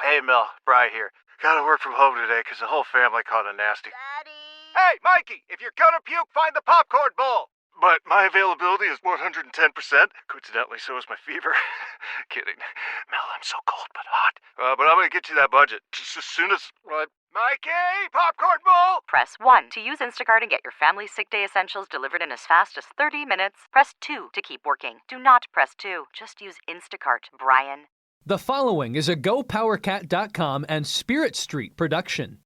Hey, Mel, Bri here. Gotta work from home today because the whole family caught a nasty... Daddy! Hey, Mikey, if you're gonna puke, find the popcorn bowl! But my availability is 110%. Coincidentally, so is my fever. Kidding. Mel, I'm so cold but hot. But I'm gonna get you that budget just as soon as... Mikey, popcorn bowl! Press 1 to use Instacart and get your family sick day essentials delivered in as fast as 30 minutes. Press 2 to keep working. Do not press 2. Just use Instacart, Brian. The following is a GoPowerCat.com and Spirit Street production.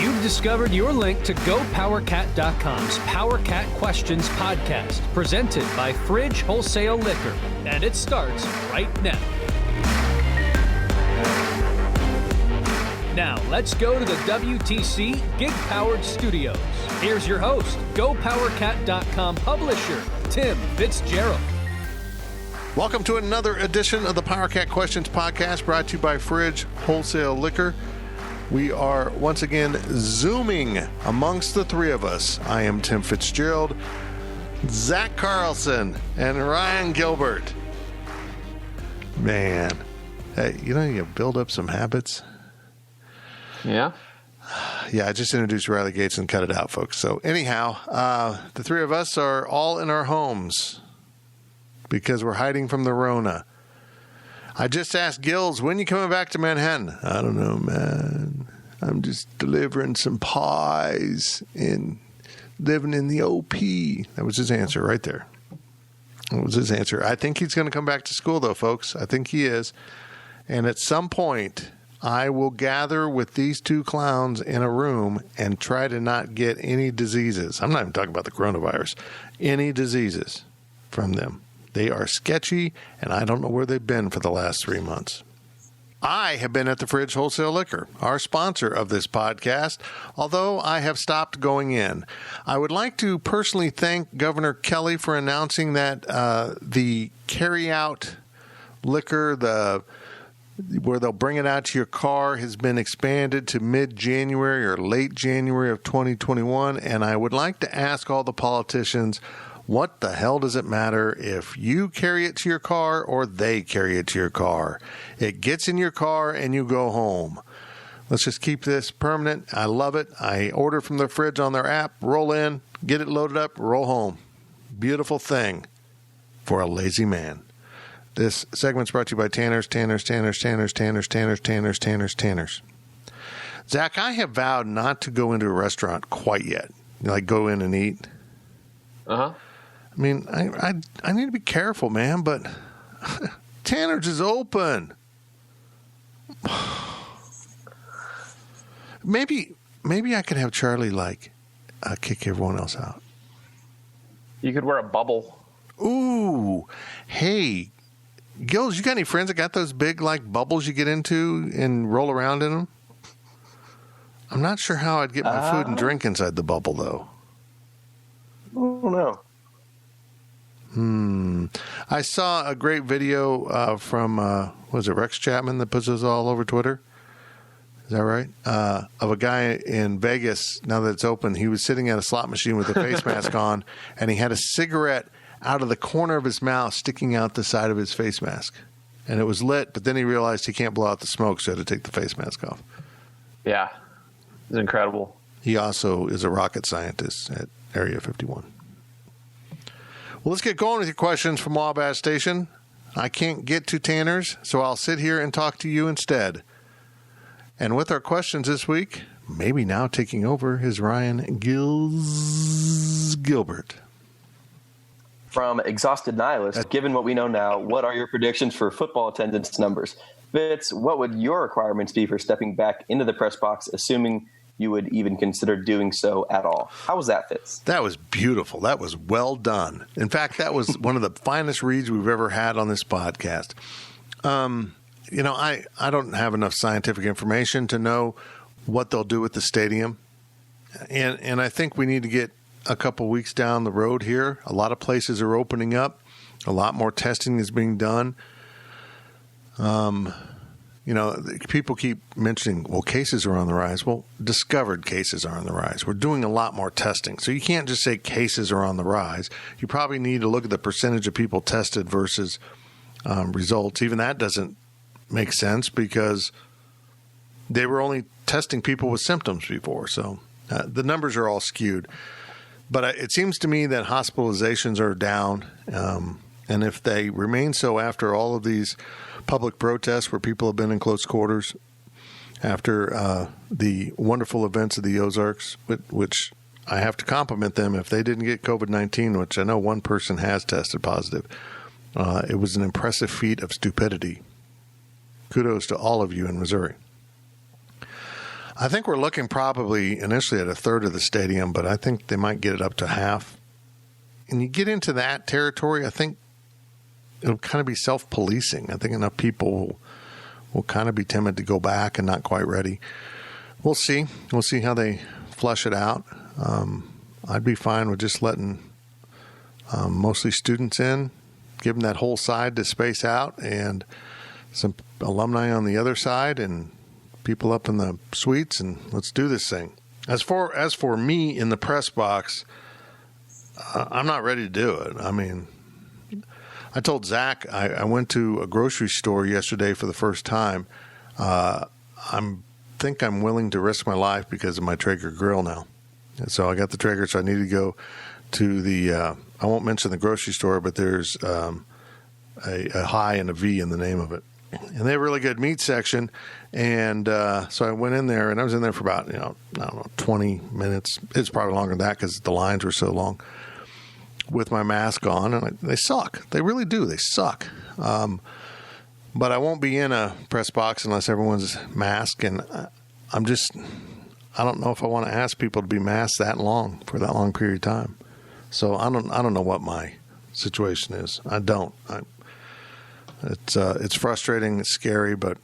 You've discovered your link to GoPowerCat.com's PowerCat Questions podcast, presented by Fridge Wholesale Liquor, and it starts right now. Now, let's go to the WTC Gig-Powered Studios. Here's your host, GoPowerCat.com publisher, Tim Fitzgerald. Welcome to another edition of the PowerCat Questions podcast, brought to you by Fridge Wholesale Liquor. We are once again Zooming amongst the three of us. I am Tim Fitzgerald, Zach Carlson, and Ryan Gilbert. Man, hey, you build up some habits. Yeah? Yeah, I just introduced Riley Gates and cut it out, folks. So anyhow, the three of us are all in our homes because we're hiding from the Rona. I just asked Gills, when you coming back to Manhattan? I don't know, man. I'm just delivering some pies and living in the OP. That was his answer right there. That was his answer. I think he's going to come back to school, though, folks. I think he is. And at some point, I will gather with these two clowns in a room and try to not get any diseases. I'm not even talking about the coronavirus. Any diseases from them. They are sketchy, and I don't know where they've been for the last 3 months. I have been at the Fridge Wholesale Liquor, our sponsor of this podcast, although I have stopped going in. I would like to personally thank Governor Kelly for announcing that the carry-out liquor, where they'll bring it out to your car, has been expanded to mid-January or late January of 2021, and I would like to ask all the politicians, what the hell does it matter if you carry it to your car or they carry it to your car? It gets in your car and you go home. Let's just keep this permanent. I love it. I order from the Fridge on their app, roll in, get it loaded up, roll home. Beautiful thing for a lazy man. This segment's brought to you by Tanner's. Zach, I have vowed not to go into a restaurant quite yet. Like go in and eat. Uh-huh. I mean, I need to be careful, man, but Tanner's is open. Maybe I could have Charlie, kick everyone else out. You could wear a bubble. Ooh. Hey, Gills, you got any friends that got those big, bubbles you get into and roll around in them? I'm not sure how I'd get my food and drink inside the bubble, though. I don't know. I saw a great video from, was it Rex Chapman that puts this all over Twitter? Is that right? Of a guy in Vegas, now that it's open, he was sitting at a slot machine with a face mask on, and he had a cigarette out of the corner of his mouth sticking out the side of his face mask. And it was lit, but then he realized he can't blow out the smoke, so he had to take the face mask off. Yeah. It's incredible. He also is a rocket scientist at Area 51. Well, let's get going with your questions from Wabash Station. I can't get to Tanner's, so I'll sit here and talk to you instead. And with our questions this week, maybe now taking over is Ryan Gilbert. From Exhausted Nihilist, given what we know now, what are your predictions for football attendance numbers? Fitz, what would your requirements be for stepping back into the press box, assuming you would even consider doing so at all? How was that, Fitz? That was beautiful. That was well done. In fact, that was one of the finest reads we've ever had on this podcast. I don't have enough scientific information to know what they'll do with the stadium. And I think we need to get a couple weeks down the road here. A lot of places are opening up. A lot more testing is being done. People keep mentioning, well, cases are on the rise. Well, discovered cases are on the rise. We're doing a lot more testing. So you can't just say cases are on the rise. You probably need to look at the percentage of people tested versus results. Even that doesn't make sense because they were only testing people with symptoms before. So the numbers are all skewed. But it seems to me that hospitalizations are down. And if they remain so after all of these public protests where people have been in close quarters, after the wonderful events of the Ozarks, which I have to compliment them. If they didn't get COVID-19, which I know one person has tested positive, it was an impressive feat of stupidity. Kudos to all of you in Missouri. I think we're looking probably initially at a third of the stadium, but I think they might get it up to half. And you get into that territory, I think it'll kind of be self-policing. I think enough people will kind of be timid to go back and not quite ready. We'll see. We'll see how they flush it out. I'd be fine with just letting mostly students in, give them that whole side to space out, and some alumni on the other side, and people up in the suites, and let's do this thing. As for me in the press box, I'm not ready to do it. I mean, I told Zach I went to a grocery store yesterday for the first time. I think I'm willing to risk my life because of my Traeger grill now. And so I got the Traeger, so I need to go to the I won't mention the grocery store, but there's a Hi and a V in the name of it. And they have a really good meat section. And so I went in there, and I was in there for about, I don't know, 20 minutes. It's probably longer than that because the lines were so long, with my mask on. And they suck. They really do. They suck. But I won't be in a press box unless everyone's masked. And I don't know if I want to ask people to be masked that long for that long period of time. So I don't know what my situation is. I don't. It's frustrating. It's scary, but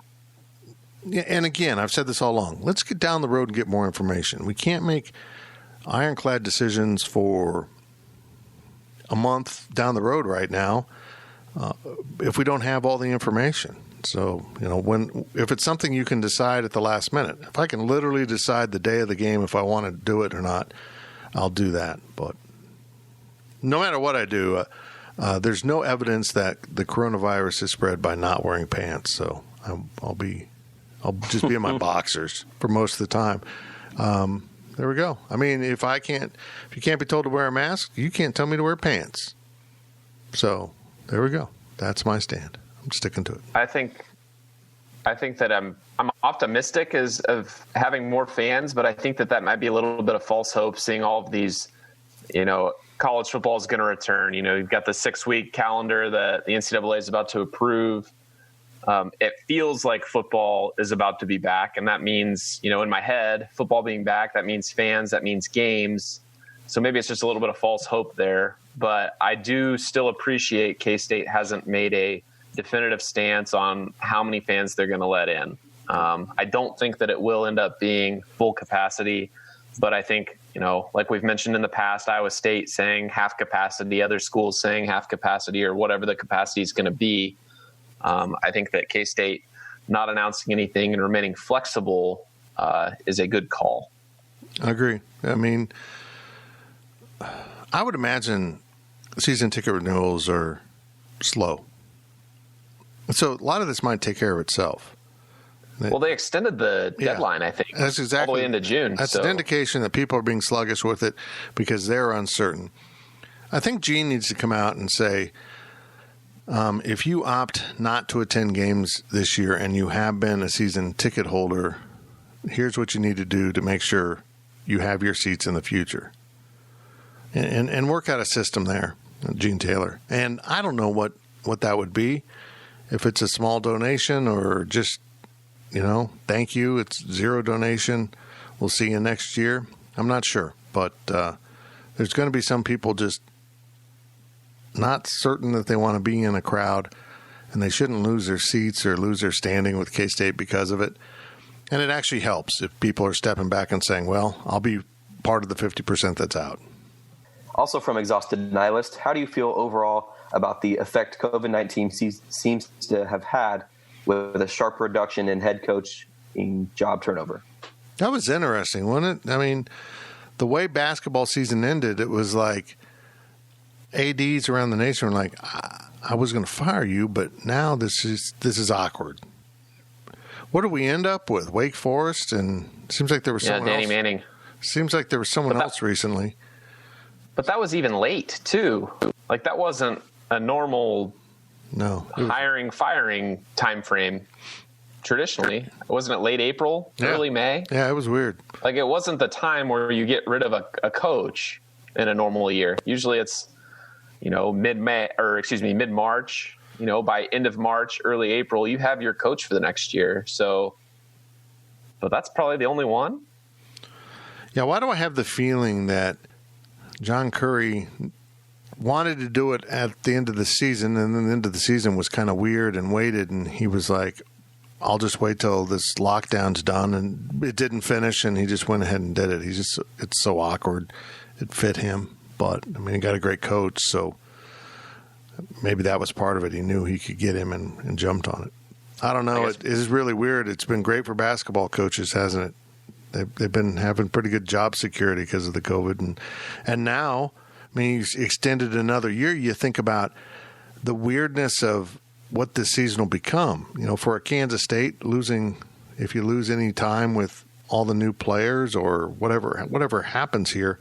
and again, I've said this all along. Let's get down the road and get more information. We can't make ironclad decisions for a month down the road right now if we don't have all the information. So, if it's something you can decide at the last minute, if I can literally decide the day of the game if I want to do it or not, I'll do that. But no matter what I do, there's no evidence that the coronavirus is spread by not wearing pants. So I'll just be in my boxers for most of the time. There we go. I mean, if you can't be told to wear a mask, you can't tell me to wear pants. So there we go. That's my stand. I'm sticking to it. I think that I'm optimistic of having more fans, but I think that might be a little bit of false hope, seeing all of these, college football is going to return. You've got the 6-week calendar that the NCAA is about to approve. It feels like football is about to be back. And that means, in my head, football being back, that means fans, that means games. So maybe it's just a little bit of false hope there. But I do still appreciate K-State hasn't made a definitive stance on how many fans they're going to let in. I don't think that it will end up being full capacity, but I think, like we've mentioned in the past, Iowa State saying half capacity, other schools saying half capacity, or whatever the capacity is going to be. I think that K-State not announcing anything and remaining flexible is a good call. I agree. I mean, I would imagine season ticket renewals are slow. So a lot of this might take care of itself. Well, they extended the deadline, I think, that's exactly, all the way into June. That's an indication that people are being sluggish with it because they're uncertain. I think Gene needs to come out and say, if you opt not to attend games this year and you have been a season ticket holder, here's what you need to do to make sure you have your seats in the future. And work out a system there, Gene Taylor. And I don't know what that would be. If it's a small donation or just, thank you, it's zero donation, we'll see you next year. I'm not sure. But there's going to be some people just not certain that they want to be in a crowd, and they shouldn't lose their seats or lose their standing with K-State because of it. And it actually helps if people are stepping back and saying, well, I'll be part of the 50% that's out. Also from Exhausted Nihilist, how do you feel overall about the effect COVID-19 seems to have had with a sharp reduction in head coaching job turnover? That was interesting, wasn't it? I mean, the way basketball season ended, it was like ADs around the nation were like, I was going to fire you, but now this is awkward. What do we end up with? Wake Forest, and it seems like there was someone Danny else. Manning. Seems like there was someone else recently. But that was even late too. Like that wasn't a normal hiring firing time frame. Traditionally, wasn't it late April, early May? Yeah, it was weird. Like it wasn't the time where you get rid of a coach in a normal year. Usually it's, mid-March, by end of March, early April, you have your coach for the next year. So, but that's probably the only one. Yeah, why do I have the feeling that John Currie wanted to do it at the end of the season, and then the end of the season was kind of weird and waited, and he was like, I'll just wait till this lockdown's done, and it didn't finish, and he just went ahead and did it. It's so awkward. It fit him, but I mean, he got a great coach, so maybe that was part of it. He knew he could get him and jumped on it. I don't know. It is really weird. It's been great for basketball coaches, hasn't it? They've been having pretty good job security because of the COVID, and now, I mean, he's extended another year. You think about the weirdness of what this season will become. For a Kansas State, if you lose any time with all the new players or whatever happens here,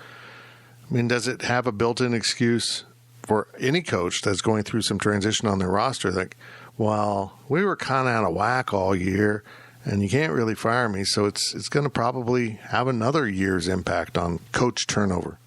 I mean, does it have a built-in excuse for any coach that's going through some transition on their roster? Like, well, we were kind of out of whack all year, and you can't really fire me, so it's going to probably have another year's impact on coach turnover.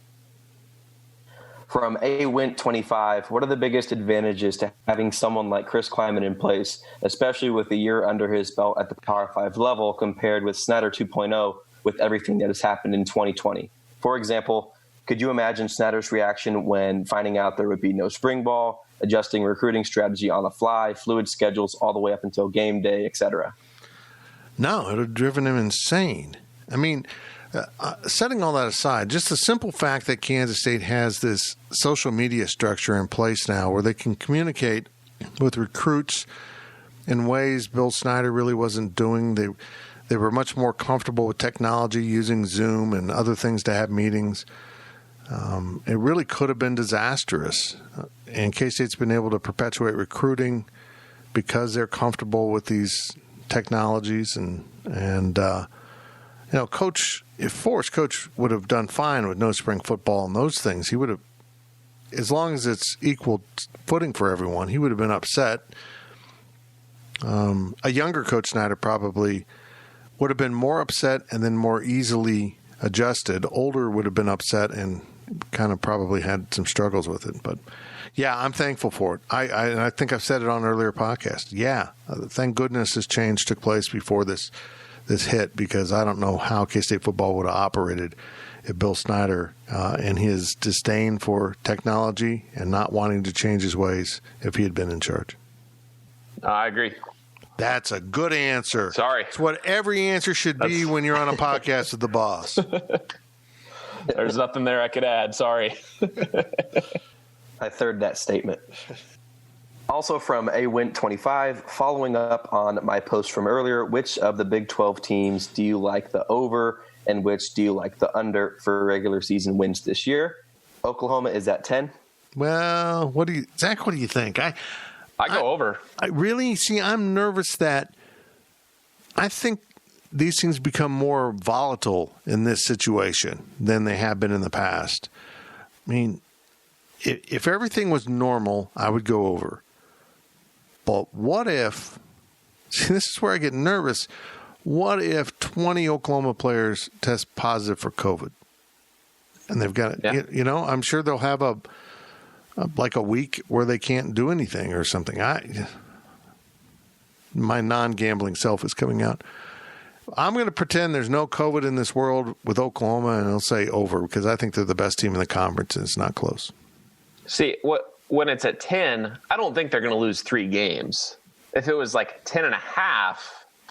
From AWint25, what are the biggest advantages to having someone like Chris Klieman in place, especially with a year under his belt at the Power 5 level compared with Snyder 2.0 with everything that has happened in 2020? For example, could you imagine Snyder's reaction when finding out there would be no spring ball, adjusting recruiting strategy on the fly, fluid schedules all the way up until game day, etc.? No, it would have driven him insane. I mean, setting all that aside, just the simple fact that Kansas State has this social media structure in place now where they can communicate with recruits in ways Bill Snyder really wasn't doing. They were much more comfortable with technology, using Zoom and other things to have meetings. It really could have been disastrous. And K-State's been able to perpetuate recruiting because they're comfortable with these technologies and Coach, if Forrest coach would have done fine with no spring football and those things, he would have, as long as it's equal footing for everyone, he would have been upset. A younger Coach Snyder probably would have been more upset and then more easily adjusted. Older would have been upset and kind of probably had some struggles with it. But yeah, I'm thankful for it. I think I've said it on an earlier podcast. Yeah, thank goodness this change took place before this hit, because I don't know how K-State football would have operated if Bill Snyder and his disdain for technology and not wanting to change his ways, if he had been in charge. I agree. That's a good answer. Sorry. It's what every answer should be when you're on a podcast with the boss. There's nothing there I could add. Sorry. I third that statement. Also from AWint25, following up on my post from earlier, which of the Big 12 teams do you like the over and which do you like the under for regular season wins this year? Oklahoma is at 10. Well, Zach, what do you think? I go over. I'm nervous that I think these things become more volatile in this situation than they have been in the past. I mean, if everything was normal, I would go over. But what if, this is where I get nervous, what if 20 Oklahoma players test positive for COVID? And they've got, I'm sure they'll have a week where they can't do anything or something. My non-gambling self is coming out. I'm going to pretend there's no COVID in this world with Oklahoma, and I'll say over, because I think they're the best team in the conference, and it's not close. See, when it's at 10, I don't think they're going to lose 3 games. If it was like 10.5,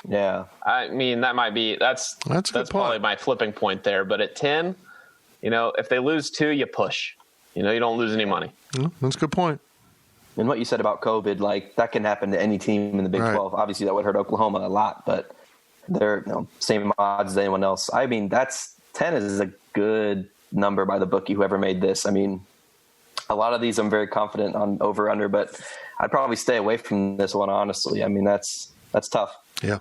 yeah, I mean, that might be, that's probably my flipping point there. But at 10, if they lose 2, you push. You don't lose any money. That's a good point. And what you said about COVID, like that can happen to any team in the Big 12. Obviously, that would hurt Oklahoma a lot, but they're same odds as anyone else. I mean, 10 is a good number by the bookie, whoever made this. I mean, A lot of these I'm very confident on over under, but I'd probably stay away from this one, honestly. I mean, that's tough. Yeah.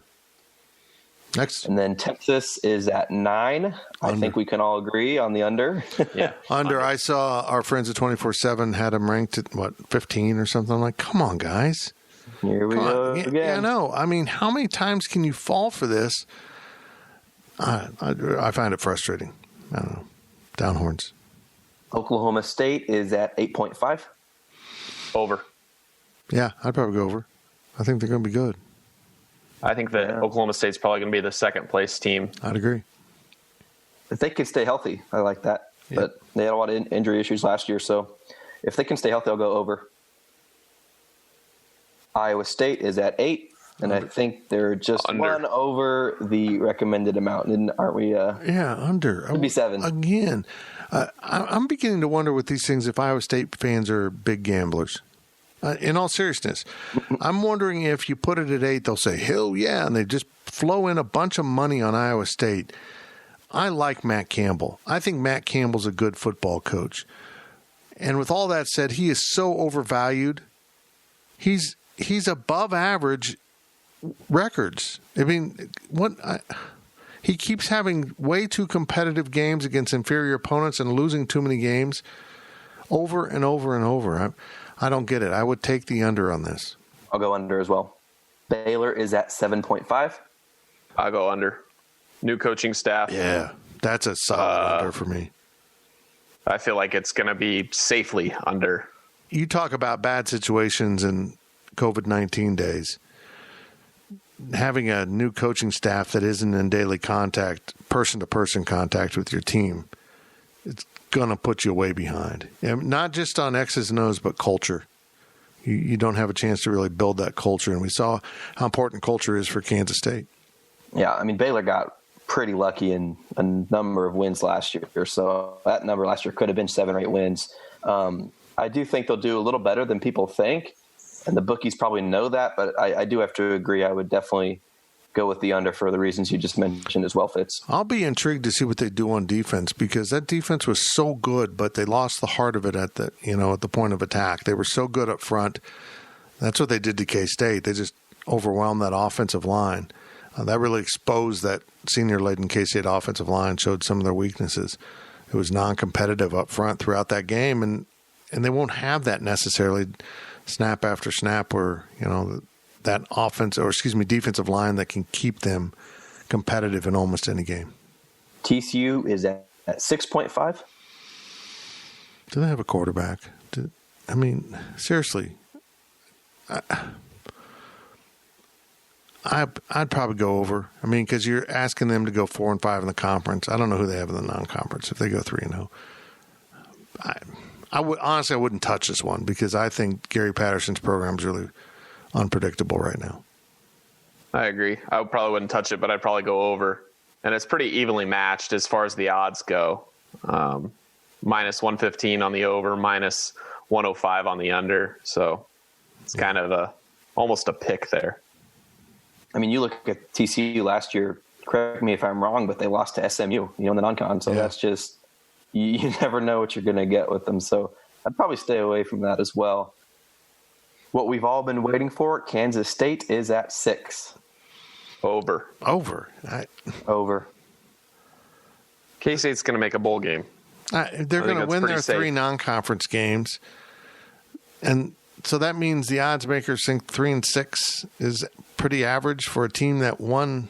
Next. And then Texas is at 9. Under. I think we can all agree on the under. Yeah. Under. I saw our friends at 24/7 had them ranked at, 15 or something. I'm like, come on, guys. Here we go again. Yeah, no. I mean, how many times can you fall for this? I find it frustrating. I don't know. Down horns. Oklahoma State is at 8.5. Over. Yeah, I'd probably go over. I think they're going to be good. I think that Oklahoma State's probably going to be the second place team. I'd agree. If they can stay healthy, I like that. Yeah. But they had a lot of injury issues last year, so if they can stay healthy, I'll go over. Iowa State is at 8, and I think they're just one over the recommended amount, aren't we? Yeah, under. It'd be 7. Again, I'm beginning to wonder with these things if Iowa State fans are big gamblers. In all seriousness, I'm wondering if you put it at 8, they'll say, hell yeah, and they just flow in a bunch of money on Iowa State. I like Matt Campbell. I think Matt Campbell's a good football coach. And with all that said, he is so overvalued. He's above average records. I mean, he keeps having way too competitive games against inferior opponents and losing too many games over and over and over. I don't get it. I would take the under on this. I'll go under as well. Baylor is at 7.5. I'll go under. New coaching staff. Yeah, that's a solid under for me. I feel like it's going to be safely under. You talk about bad situations in COVID-19 days. Having a new coaching staff that isn't in daily contact, person-to-person contact with your team, it's going to put you way behind. And not just on X's and O's, but culture. You don't have a chance to really build that culture. And we saw how important culture is for Kansas State. Yeah, I mean, Baylor got pretty lucky in a number of wins last year. So that number last year could have been 7 or 8 wins. I do think they'll do a little better than people think. And the bookies probably know that. But I do have to agree. I would definitely go with the under for the reasons you just mentioned as well, Fitz. I'll be intrigued to see what they do on defense because that defense was so good, but they lost the heart of it at the point of attack. They were so good up front. That's what they did to K-State. They just overwhelmed that offensive line. That really exposed that senior-laden K-State offensive line, showed some of their weaknesses. It was non-competitive up front throughout that game, and they won't have that necessarily snap after snap where, that defensive line that can keep them competitive in almost any game. TCU is at 6.5. Do they have a quarterback? Seriously. I'd probably go over. Because you're asking them to go 4-5 in the conference. I don't know who they have in the non-conference if they go 3-0. I wouldn't touch this one because I think Gary Patterson's program is really unpredictable right now. I agree. I probably wouldn't touch it, but I'd probably go over. And it's pretty evenly matched as far as the odds go. Minus 115 on the over, minus 105 on the under. So it's kind of almost a pick there. You look at TCU last year, correct me if I'm wrong, but they lost to SMU, in the non-con. So that's just, you never know what you're going to get with them. So I'd probably stay away from that as well. What we've all been waiting for, Kansas State is at 6. Over. Over. Over. K-State's going to make a bowl game. They're going to win their 3 non-conference games. And so that means the odds makers think 3-6 is pretty average for a team that won,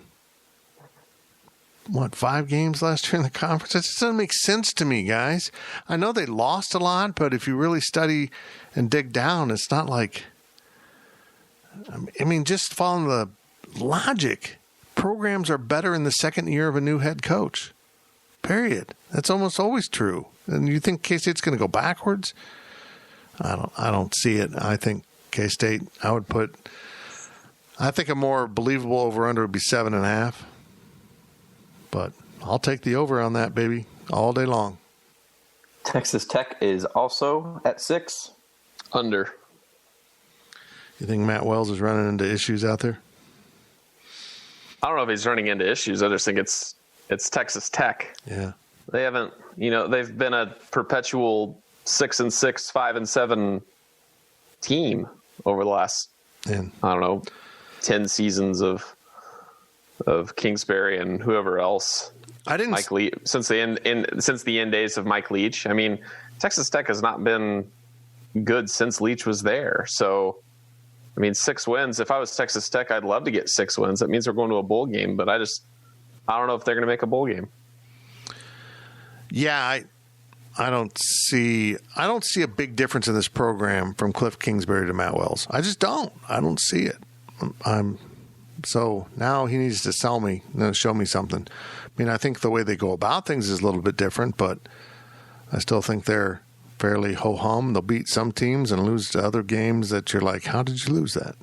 5 games last year in the conference? That just doesn't make sense to me, guys. I know they lost a lot, but if you really study and dig down, it's not like... just following the logic, programs are better in the second year of a new head coach. Period. That's almost always true. And you think K-State's going to go backwards? I don't see it. I think K-State, I think a more believable over-under would be 7.5. But I'll take the over on that, baby, all day long. Texas Tech is also at 6. Under. You think Matt Wells is running into issues out there? I don't know if he's running into issues. I just think it's Texas Tech. Yeah. They haven't, they've been a perpetual 6-6, 5-7 team over the last, I don't know, 10 seasons of Kingsbury and whoever else. Mike Leach, since the end days of Mike Leach. I mean, Texas Tech has not been good since Leach was there. So, I mean, 6 wins. If I was Texas Tech, I'd love to get 6 wins. That means we're going to a bowl game, but I don't know if they're going to make a bowl game. Yeah, I don't see a big difference in this program from Cliff Kingsbury to Matt Wells. I just don't. I don't see it. So now he needs to show me something. I mean, I think the way they go about things is a little bit different, but I still think they're fairly ho-hum. They'll beat some teams and lose to other games that you're like, how did you lose that?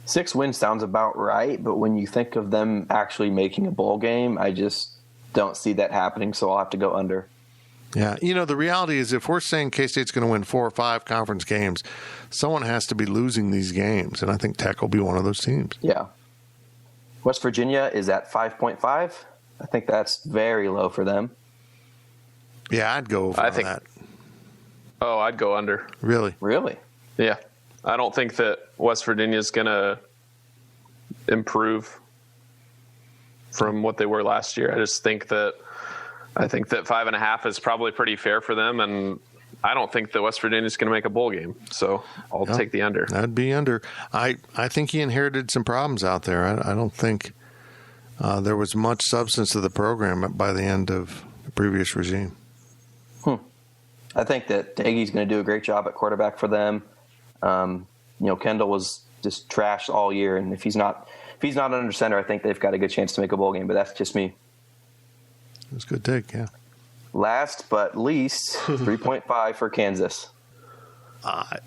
6 wins sounds about right, but when you think of them actually making a bowl game, I just don't see that happening, so I'll have to go under. Yeah, the reality is if we're saying K-State's going to win 4 or 5 conference games, someone has to be losing these games, and I think Tech will be one of those teams. Yeah. West Virginia is at 5.5. I think that's very low for them. Yeah, I'd go over that. Oh, I'd go under. Really? Really? Yeah. I don't think that West Virginia's going to improve from what they were last year. I think that 5.5 is probably pretty fair for them, and I don't think that West Virginia's going to make a bowl game. So I'll take the under. That'd be under. I think he inherited some problems out there. I don't think there was much substance to the program by the end of the previous regime. I think that Doege's going to do a great job at quarterback for them. Kendall was just trashed all year, and if he's not under center, I think they've got a good chance to make a bowl game. But that's just me. That's a good take, yeah. Last but least, 3.5 for Kansas.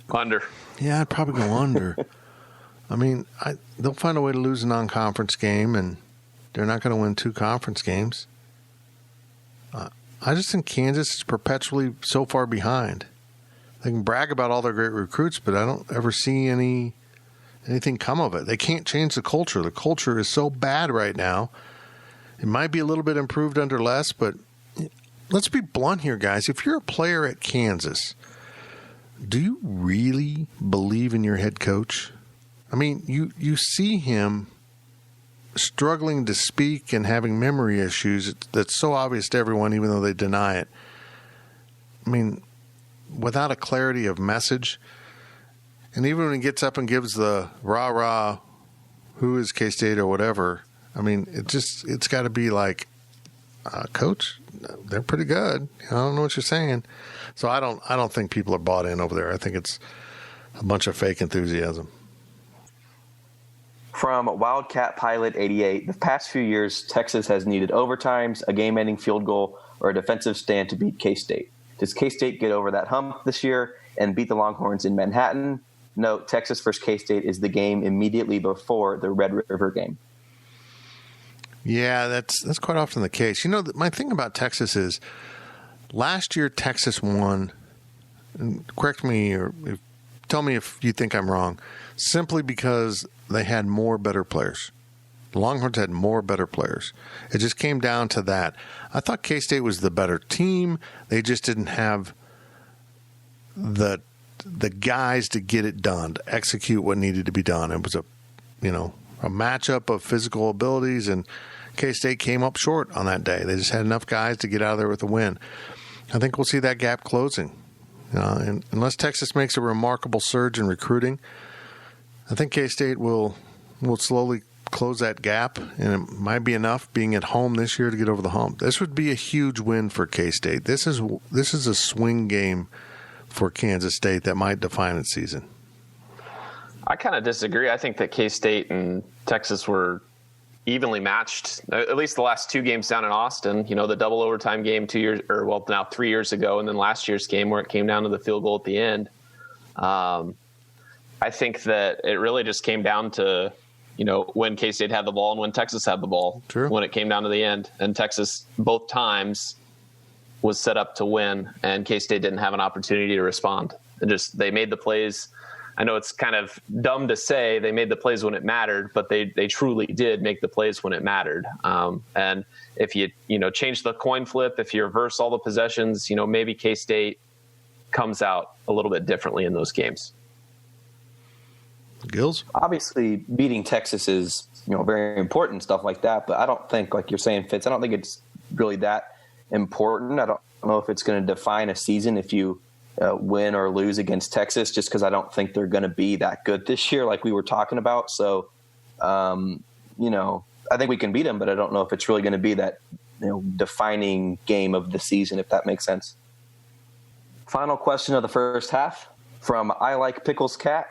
Under. Yeah, I'd probably go under. I mean, they'll find a way to lose a non-conference game, and they're not going to win 2 conference games. I just think Kansas is perpetually so far behind. They can brag about all their great recruits, but I don't ever see anything come of it. They can't change the culture. The culture is so bad right now. It might be a little bit improved under Les, but let's be blunt here, guys. If you're a player at Kansas, do you really believe in your head coach? I mean, you see him struggling to speak and having memory issues. That's so obvious to everyone, even though they deny it. I mean, without a clarity of message, and even when he gets up and gives the rah-rah, who is K-State or whatever, I mean, it's got to be like, Coach, they're pretty good. I don't know what you're saying. So I don't think people are bought in over there. I think it's a bunch of fake enthusiasm. From Wildcat Pilot 88, the past few years, Texas has needed overtimes, a game-ending field goal, or a defensive stand to beat K-State. Does K-State get over that hump this year and beat the Longhorns in Manhattan? No, Texas versus K-State is the game immediately before the Red River game. Yeah, that's quite often the case. My thing about Texas is last year Texas won, and correct me or tell me if you think I'm wrong, simply because they had more better players. The Longhorns had more better players. It just came down to that. I thought K-State was the better team. They just didn't have the guys to get it done, to execute what needed to be done. It was a matchup of physical abilities, and K-State came up short on that day. They just had enough guys to get out of there with a win. I think we'll see that gap closing. And unless Texas makes a remarkable surge in recruiting, I think K-State will slowly close that gap, and it might be enough being at home this year to get over the hump. This would be a huge win for K-State. This is a swing game for Kansas State that might define its season. I kind of disagree. I think that K-State and Texas were evenly matched, at least the last 2 games down in Austin. The double overtime game 3 years ago, and then last year's game where it came down to the field goal at the end. I think that it really just came down to, when K-State had the ball and when Texas had the ball. True. When it came down to the end. And Texas, both times, was set up to win, and K-State didn't have an opportunity to respond. They made the plays. I know it's kind of dumb to say they made the plays when it mattered, but they truly did make the plays when it mattered. And if you change the coin flip, if you reverse all the possessions, maybe K-State comes out a little bit differently in those games. Gills? Obviously, beating Texas is very important, stuff like that. But I don't think, like you're saying, Fitz, I don't think it's really that important. I don't know if it's going to define a season if you win or lose against Texas, just because I don't think they're going to be that good this year, like we were talking about. So, I think we can beat them, but I don't know if it's really going to be that defining game of the season, if that makes sense. Final question of the first half from I Like Pickles Cat.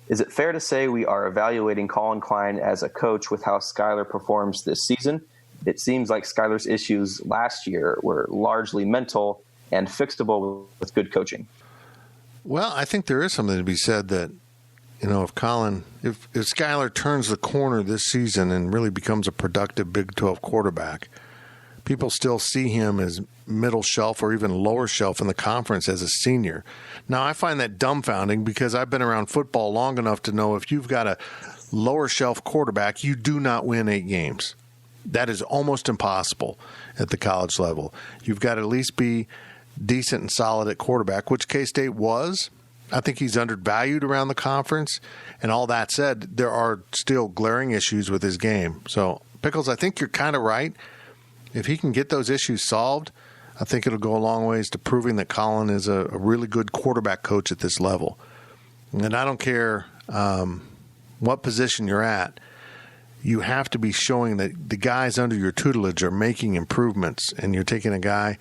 Is it fair to say we are evaluating Collin Klein as a coach with how Skylar performs this season? It seems like Skylar's issues last year were largely mental and fixable with good coaching. Well, I think there is something to be said that, if Skylar turns the corner this season and really becomes a productive Big 12 quarterback, people still see him as middle shelf or even lower shelf in the conference as a senior. Now, I find that dumbfounding because I've been around football long enough to know if you've got a lower shelf quarterback, you do not win 8 games. That is almost impossible at the college level. You've got to at least be decent and solid at quarterback, which K-State was. I think he's undervalued around the conference. And all that said, there are still glaring issues with his game. So, Pickles, I think you're kind of right. If he can get those issues solved, I think it'll go a long ways to proving that Collin is a really good quarterback coach at this level. And I don't care what position you're at, you have to be showing that the guys under your tutelage are making improvements, and you're taking a guy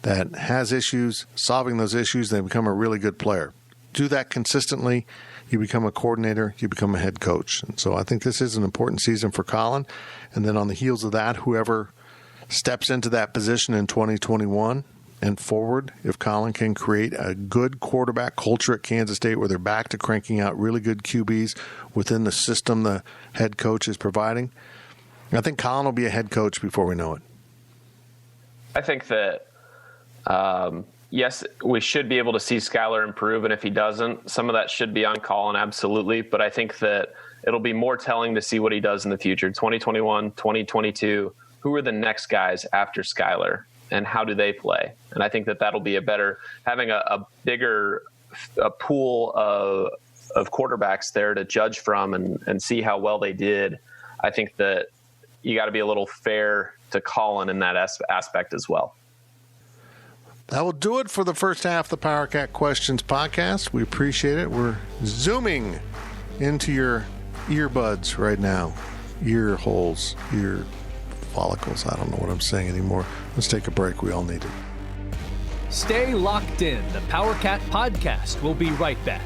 that has issues, solving those issues, they become a really good player. Do that consistently, you become a coordinator, you become a head coach. And so I think this is an important season for Collin. And then on the heels of that, whoever steps into that position in 2021 and forward, if Collin can create a good quarterback culture at Kansas State where they're back to cranking out really good QBs within the system the head coach is providing, I think Collin will be a head coach before we know it. I think that, yes, we should be able to see Skylar improve, and if he doesn't, some of that should be on Collin, absolutely. But I think that it'll be more telling to see what he does in the future, 2021, 2022. Who are the next guys after Skylar, and how do they play? And I think that that'll be having a bigger pool of quarterbacks there to judge from and see how well they did. I think that you got to be a little fair to Collin in that aspect as well. That will do it for the first half of the Power Cat Questions podcast. We appreciate it. We're zooming into your earbuds right now. Ear holes, ear follicles. I don't know what I'm saying anymore. Let's take a break. We all need it. Stay locked in. The Power Cat podcast will be right back.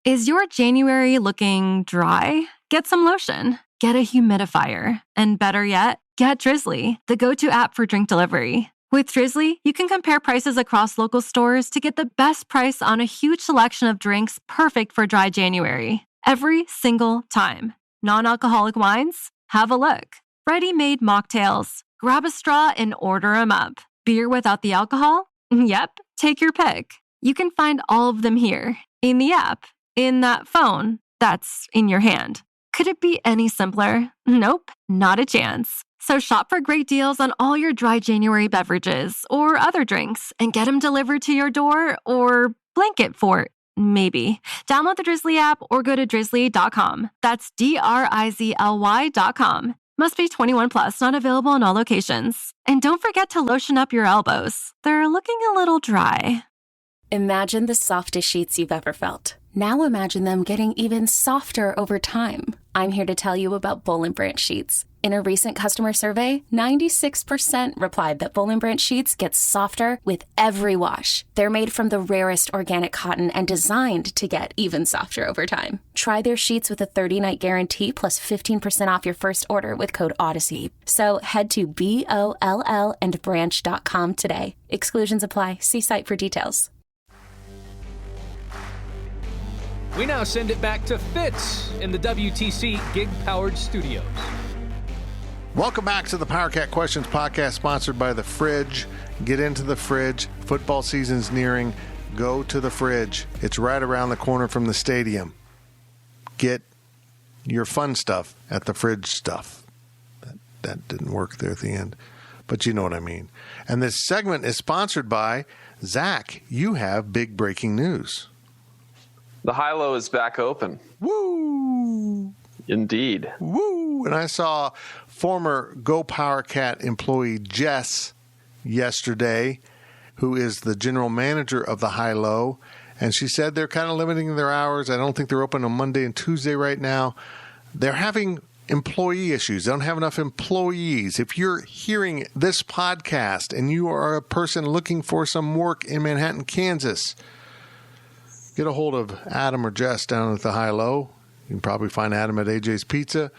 Is your January looking dry? Get some lotion. Get a humidifier. And better yet, get Drizzly, the go-to app for drink delivery. With Drizzly, you can compare prices across local stores to get the best price on a huge selection of drinks perfect for dry January. Every single time. Non-alcoholic wines? Have a look. Ready-made mocktails. Grab a straw and order them up. Beer without the alcohol? Yep, take your pick. You can find all of them here, in the app, in that phone that's in your hand. Could it be any simpler? Nope, not a chance. So shop for great deals on all your dry January beverages or other drinks and get them delivered to your door or blanket fort, maybe. Download the Drizzly app or go to drizzly.com. That's DRIZLY.com. Must be 21 plus, not available in all locations. And don't forget to lotion up your elbows. They're looking a little dry. Imagine the softest sheets you've ever felt. Now imagine them getting even softer over time. I'm here to tell you about Boll & Branch sheets. In a recent customer survey, 96% replied that Boll & Branch sheets get softer with every wash. They're made from the rarest organic cotton and designed to get even softer over time. Try their sheets with a 30-night guarantee plus 15% off your first order with code Odyssey. So head to BOLLandbranch.com today. Exclusions apply. See site for details. We now send it back to Fitz in the WTC gig-powered studios. Welcome back to the Power Cat Questions podcast, sponsored by The Fridge. Get into The Fridge. Football season's nearing. Go to The Fridge. It's right around the corner from the stadium. Get your fun stuff at The Fridge stuff. That didn't work there at the end, but you know what I mean. And this segment is sponsored by Zach, you have big breaking news. The high-low is back open. Woo! Indeed. Woo! And I saw former Go Power Cat employee Jess yesterday, who is the general manager of the high-low, and she said they're kind of limiting their hours. I don't think they're open on Monday and Tuesday right now. They're having employee issues. They don't have enough employees. If you're hearing this podcast and you are a person looking for some work in Manhattan, Kansas, get a hold of Adam or Jess down at the high-low. You can probably find Adam at AJ's Pizza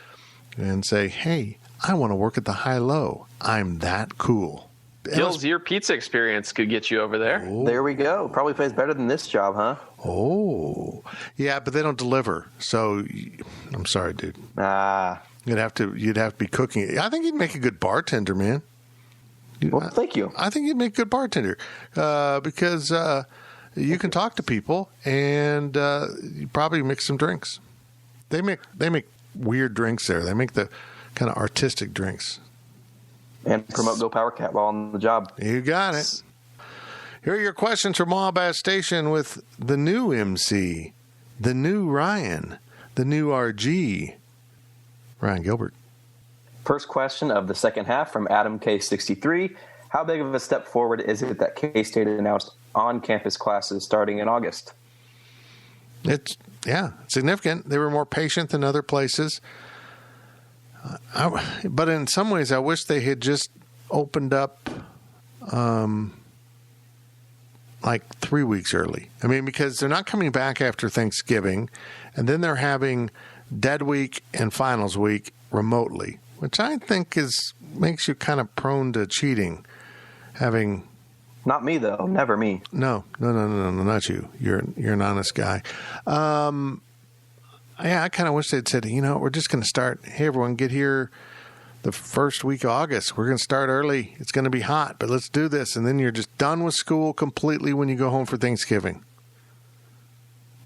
and say, hey, I want to work at the high-low. I'm that cool. Gills, your pizza experience could get you over there. Oh. There we go. Probably pays better than this job, huh? Oh. Yeah, but they don't deliver. So I'm sorry, dude. You'd have to be cooking. I think you'd make a good bartender, man. Well, thank you. I think you'd make a good bartender because you can talk to people and you probably mix some drinks. They make weird drinks there. They make the kind of artistic drinks. And promote Go Power Cat while on the job. You got it. Here are your questions from Wabash Station with the new MC, the new Ryan, the new RG, Ryan Gilbert. First question of the second half from Adam K63. How big of a step forward is it that K-State announced on-campus classes starting in August? It's significant. They were more patient than other places. But in some ways, I wish they had just opened up like 3 weeks early. I mean, because they're not coming back after Thanksgiving, and then they're having Dead Week and Finals Week remotely, which I think makes you kind of prone to cheating. Not me, though. Never me. No, not you. You're an honest guy. I kind of wish they'd said, we're just going to start. Hey, everyone, get here the first week of August. We're going to start early. It's going to be hot, but let's do this. And then you're just done with school completely when you go home for Thanksgiving.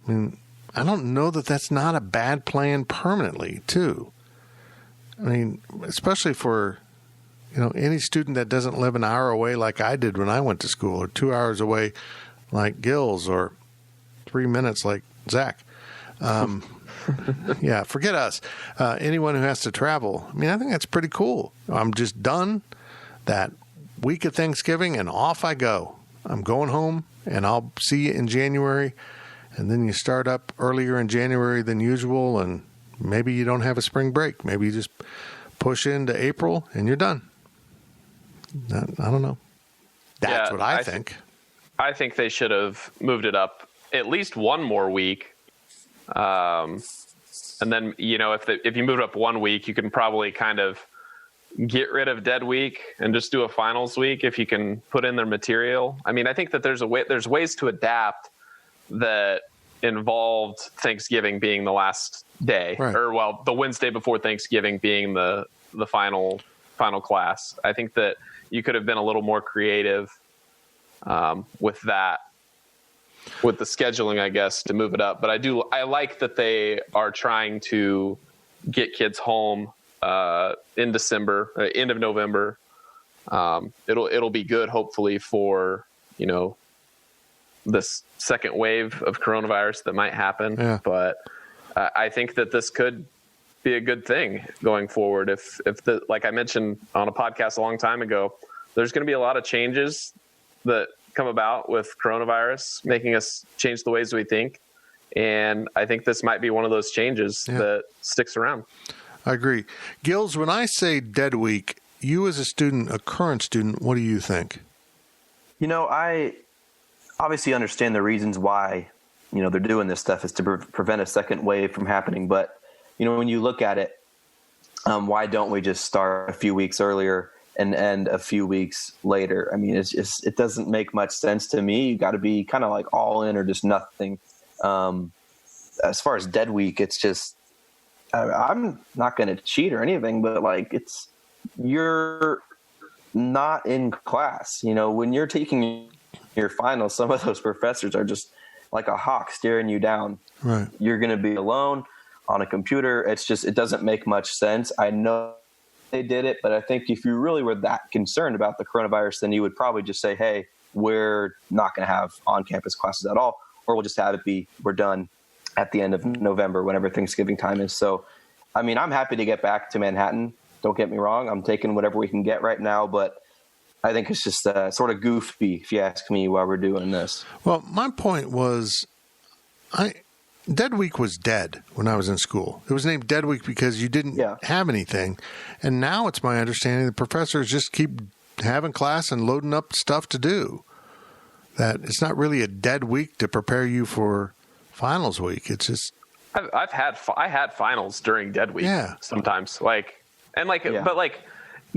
I mean, I don't know that that's not a bad plan permanently, too. I mean, especially for, any student that doesn't live an hour away like I did when I went to school, or 2 hours away like Gills, or 3 minutes like Zach. Yeah, forget us. Anyone who has to travel. I mean, I think that's pretty cool. I'm just done that week of Thanksgiving and off I go. I'm going home and I'll see you in January. And then you start up earlier in January than usual, and maybe you don't have a spring break. Maybe you just push into April and you're done. I don't know. That's what I think. I think they should have moved it up at least one more week. And then, if you move it up 1 week, you can probably kind of get rid of Dead Week and just do a Finals Week if you can put in their material. I mean, I think that there's ways to adapt that involved Thanksgiving being the last day, right, or the Wednesday before Thanksgiving being the final class. I think that you could have been a little more creative with that. With the scheduling, I guess, to move it up. But I like that they are trying to get kids home in December, end of November. It'll be good, hopefully, for, this second wave of coronavirus that might happen. Yeah. But I think that this could be a good thing going forward. If like I mentioned on a podcast a long time ago, there's going to be a lot of changes that come about with coronavirus, making us change the ways we think. And I think this might be one of those changes that sticks around. I agree. Gills, when I say Dead Week, you as a current student, what do you think? I obviously understand the reasons why, they're doing this stuff is to prevent a second wave from happening. But, when you look at it, why don't we just start a few weeks earlier and end a few weeks later? I mean, it doesn't make much sense to me. You got to be kind of like all in or just nothing. As far as Dead Week, it's just, I'm not going to cheat or anything, but you're not in class. When you're taking your finals, some of those professors are just like a hawk staring you down. Right. You're going to be alone on a computer. It doesn't make much sense. I know they did it, but I think if you really were that concerned about the coronavirus, then you would probably just say, hey, we're not going to have on-campus classes at all, or we'll just have it be we're done at the end of November, whenever Thanksgiving time is. So, I mean, I'm happy to get back to Manhattan. Don't get me wrong. I'm taking whatever we can get right now, but I think it's just sort of goofy, if you ask me, while we're doing this. Well, my point was, Dead Week was dead when I was in school. It was named Dead Week because you didn't have anything. And now it's my understanding the professors just keep having class and loading up stuff to do. That it's not really a dead week to prepare you for finals week. It's just I had finals during Dead Week sometimes. But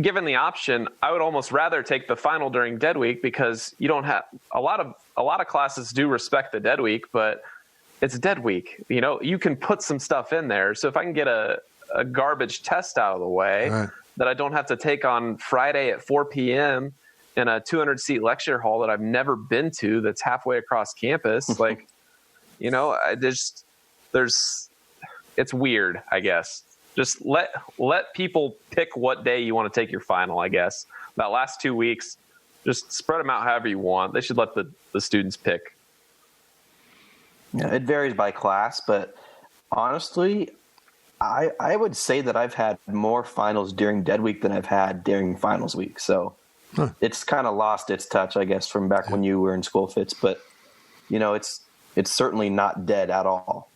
given the option, I would almost rather take the final during Dead Week because you don't have a lot of classes do respect the Dead Week, but it's Dead Week. You know, you can put some stuff in there. So if I can get a garbage test out of the way that I don't have to take on Friday at 4 p.m. in a 200-seat lecture hall that I've never been to that's halfway across campus, it's weird, I guess. Just let people pick what day you want to take your final, I guess. That last 2 weeks, just spread them out however you want. They should let the students pick. Yeah, it varies by class, but honestly, I would say that I've had more finals during Dead Week than I've had during finals week. So it's kind of lost its touch, I guess, from back when you were in school, Fitz. But, it's certainly not dead at all.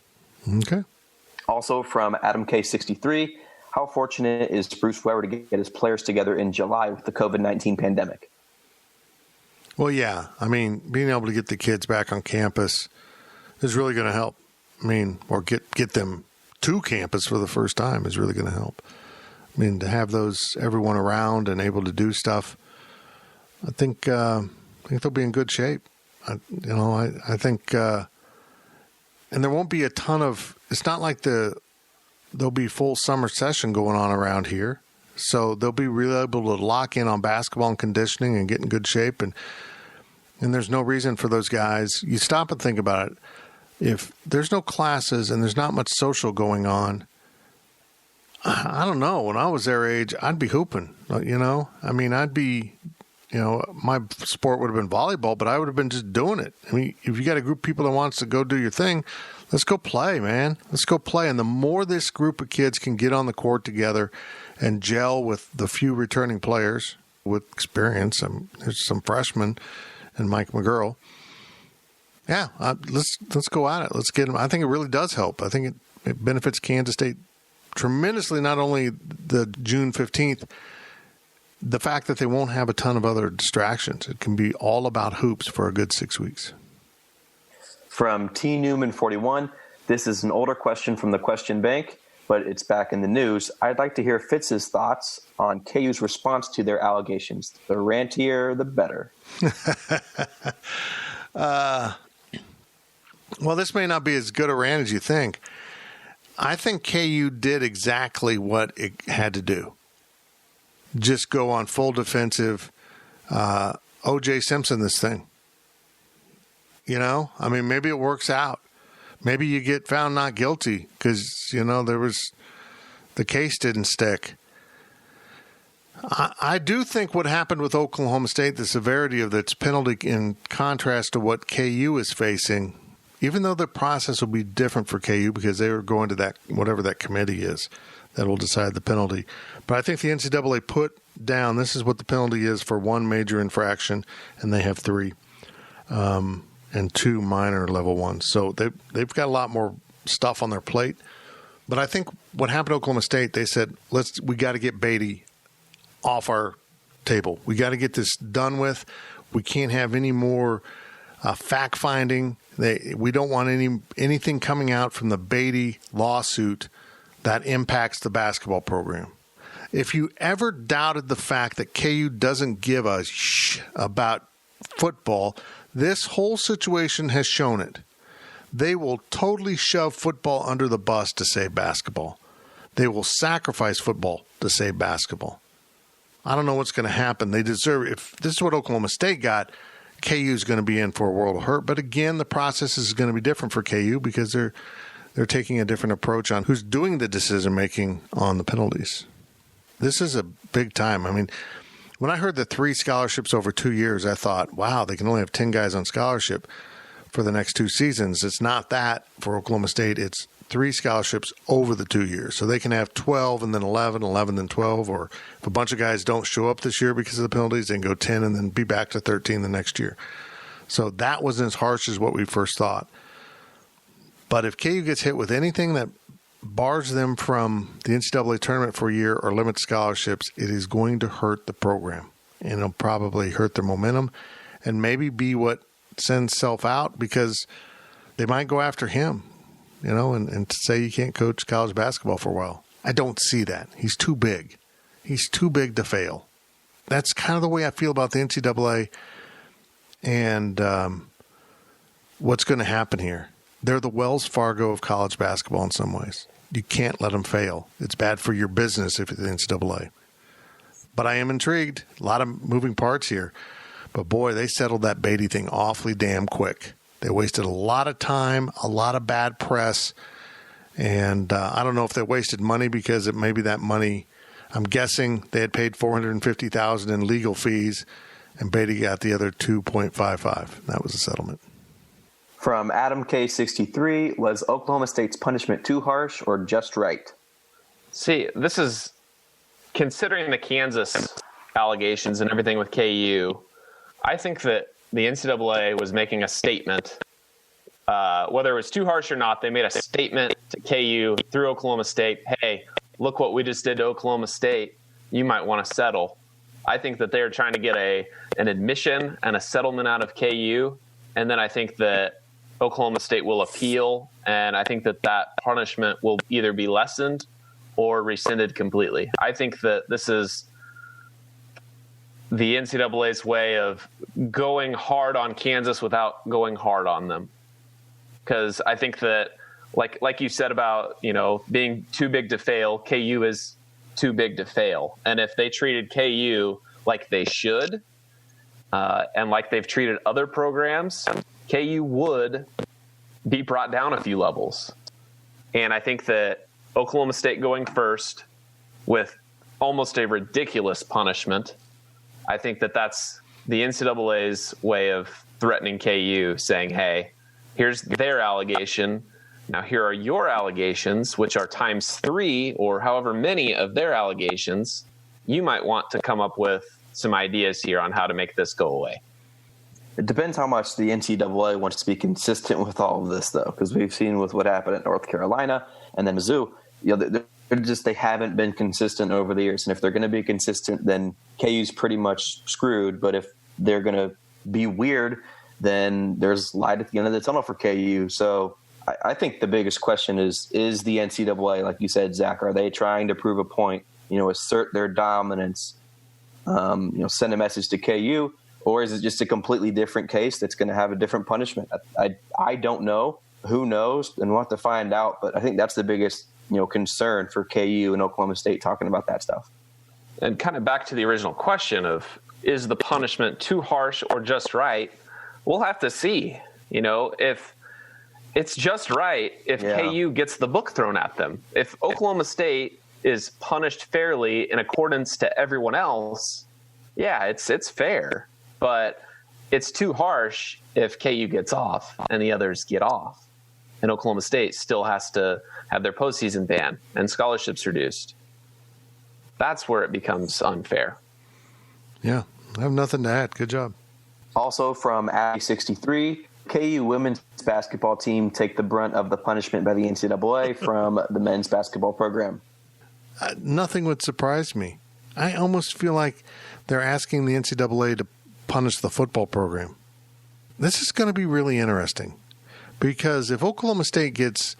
Okay. Also from Adam K63, how fortunate is Bruce Weber to get his players together in July with the COVID-19 pandemic? Well, yeah. I mean, being able to get the kids back on campus is really going to help. I mean, or get them to campus for the first time is really going to help. I mean, to have everyone around and able to do stuff, I think they'll be in good shape. I think, and there won't be a ton of. It's not like there'll be full summer session going on around here, so they'll be really able to lock in on basketball and conditioning and get in good shape. And there's no reason for those guys. You stop and think about it. If there's no classes and there's not much social going on, I don't know. When I was their age, I'd be hooping. I mean, I'd be. My sport would have been volleyball, but I would have been just doing it. I mean, if you got a group of people that wants to go do your thing, let's go play, man. Let's go play. And the more this group of kids can get on the court together and gel with the few returning players with experience, there's some freshmen and Mike McGurl. Yeah, let's go at it. Let's get them. I think it really does help. I think it benefits Kansas State tremendously, not only the June 15th, the fact that they won't have a ton of other distractions. It can be all about hoops for a good 6 weeks. From T. Newman 41, this is an older question from the question bank, but it's back in the news. I'd like to hear Fitz's thoughts on KU's response to their allegations. The rantier, the better. Well, this may not be as good a rant as you think. I think KU did exactly what it had to do. Just go on full defensive, O.J. Simpson this thing. I mean, maybe it works out. Maybe you get found not guilty because, the case didn't stick. I do think what happened with Oklahoma State, the severity of its penalty in contrast to what KU is facing, even though the process will be different for KU because they are going to that, whatever that committee is that will decide the penalty. But I think the NCAA put down, this is what the penalty is for one major infraction, and they have 3, and 2 minor level ones. So they've got a lot more stuff on their plate. But I think what happened to Oklahoma State, they said, we got to get Beatty off our table. We got to get this done with. We can't have any more fact-finding. We don't want anything coming out from the Beatty lawsuit that impacts the basketball program. If you ever doubted the fact that KU doesn't give a about football, this whole situation has shown it. They will totally shove football under the bus to save basketball. They will sacrifice football to save basketball. I don't know what's going to happen. They deserve it. If this is what Oklahoma State got, KU is going to be in for a world of hurt. But again, the process is going to be different for KU because they're taking a different approach on who's doing the decision-making on the penalties. This is a big time. I mean, When I heard the 3 scholarships over 2 years, I thought, wow, they can only have 10 guys on scholarship for the next 2 seasons. It's not that for Oklahoma State. It's 3 scholarships over the 2 years. So they can have 12 and then 11, 11 then 12, or if a bunch of guys don't show up this year because of the penalties, they can go 10 and then be back to 13 the next year. So that wasn't as harsh as what we first thought. But if KU gets hit with anything that bars them from the NCAA tournament for a year or limits scholarships, it is going to hurt the program. And it'll probably hurt their momentum and maybe be what sends Self out, because they might go after him, and say you can't coach college basketball for a while. I don't see that. He's too big. He's too big to fail. That's kind of the way I feel about the NCAA and what's going to happen here. They're the Wells Fargo of college basketball in some ways. You can't let them fail. It's bad for your business if it's the NCAA. But I am intrigued. A lot of moving parts here. But, boy, they settled that Beatty thing awfully damn quick. They wasted a lot of time, a lot of bad press. And I don't know if they wasted money because it maybe that money, I'm guessing they had paid $450,000 in legal fees, and Beatty got the other $2.55. That was the settlement. From Adam K63, was Oklahoma State's punishment too harsh or just right? See, this is considering the Kansas allegations and everything with KU. I think that the NCAA was making a statement. Whether it was too harsh or not, they made a statement to KU through Oklahoma State. Hey, look what we just did to Oklahoma State. You might want to settle. I think that they're trying to get an admission and a settlement out of KU. And then I think that Oklahoma State will appeal, and I think that punishment will either be lessened or rescinded completely. I think that this is the NCAA's way of going hard on Kansas without going hard on them. Because I think that, like you said about, being too big to fail, KU is too big to fail. And if they treated KU like they should, and like they've treated other programs, KU would be brought down a few levels. And I think that Oklahoma State going first with almost a ridiculous punishment, I think that that's the NCAA's way of threatening KU, saying, hey, here's their allegation. Now here are your allegations, which are times 3 or however many of their allegations. You might want to come up with some ideas here on how to make this go away. It depends how much the NCAA wants to be consistent with all of this, though, because we've seen with what happened at North Carolina and then Mizzou, they haven't been consistent over the years. And if they're going to be consistent, then KU's pretty much screwed. But if they're going to be weird, then there's light at the end of the tunnel for KU. So I think the biggest question is the NCAA, like you said, Zach, are they trying to prove a point, assert their dominance, send a message to KU? Or is it just a completely different case that's going to have a different punishment? I don't know. Who knows? And we'll have to find out. But I think that's the biggest concern for KU and Oklahoma State talking about that stuff. And kind of back to the original question of, is the punishment too harsh or just right? We'll have to see. If it's just right, if KU gets the book thrown at them. If Oklahoma State is punished fairly in accordance to everyone else, it's fair. But it's too harsh if KU gets off and the others get off. And Oklahoma State still has to have their postseason ban and scholarships reduced. That's where it becomes unfair. Yeah, I have nothing to add. Good job. Also from Abby63, KU women's basketball team take the brunt of the punishment by the NCAA from the men's basketball program. Nothing would surprise me. I almost feel like they're asking the NCAA to punish the football program. This is going to be really interesting because if Oklahoma State gets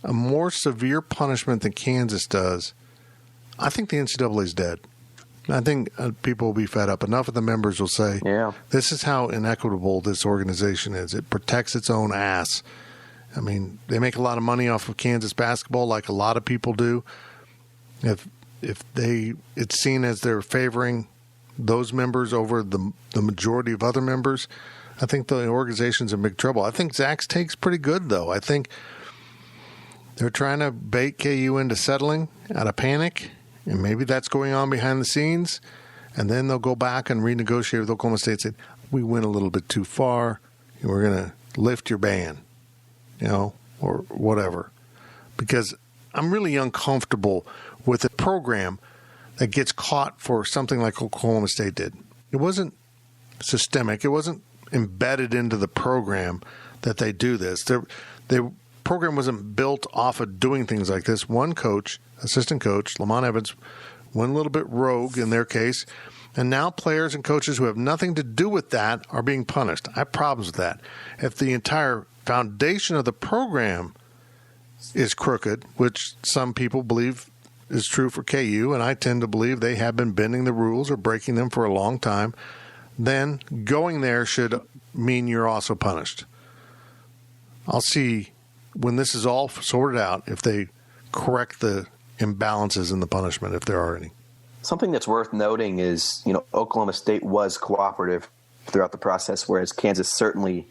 a more severe punishment than Kansas does, I think the NCAA is dead. I think people will be fed up. Enough of the members will say, this is how inequitable this organization is. It protects its own ass. I mean, they make a lot of money off of Kansas basketball like a lot of people do. If it's seen as they're favoring those members over the majority of other members, I think the organization's in big trouble. I think Zach's take's pretty good, though. I think they're trying to bait KU into settling out of panic, and maybe that's going on behind the scenes. And then they'll go back and renegotiate with Oklahoma State and say, we went a little bit too far. We're going to lift your ban, or whatever. Because I'm really uncomfortable with a program that gets caught for something like Oklahoma State did. It wasn't systemic. It wasn't embedded into the program that they do this. The program wasn't built off of doing things like this. One coach, assistant coach, Lamont Evans, went a little bit rogue in their case, and now players and coaches who have nothing to do with that are being punished. I have problems with that. If the entire foundation of the program is crooked, which some people believe is true for KU, and I tend to believe they have been bending the rules or breaking them for a long time, then going there should mean you're also punished. I'll see when this is all sorted out if they correct the imbalances in the punishment, if there are any. Something that's worth noting is, Oklahoma State was cooperative throughout the process, whereas Kansas certainly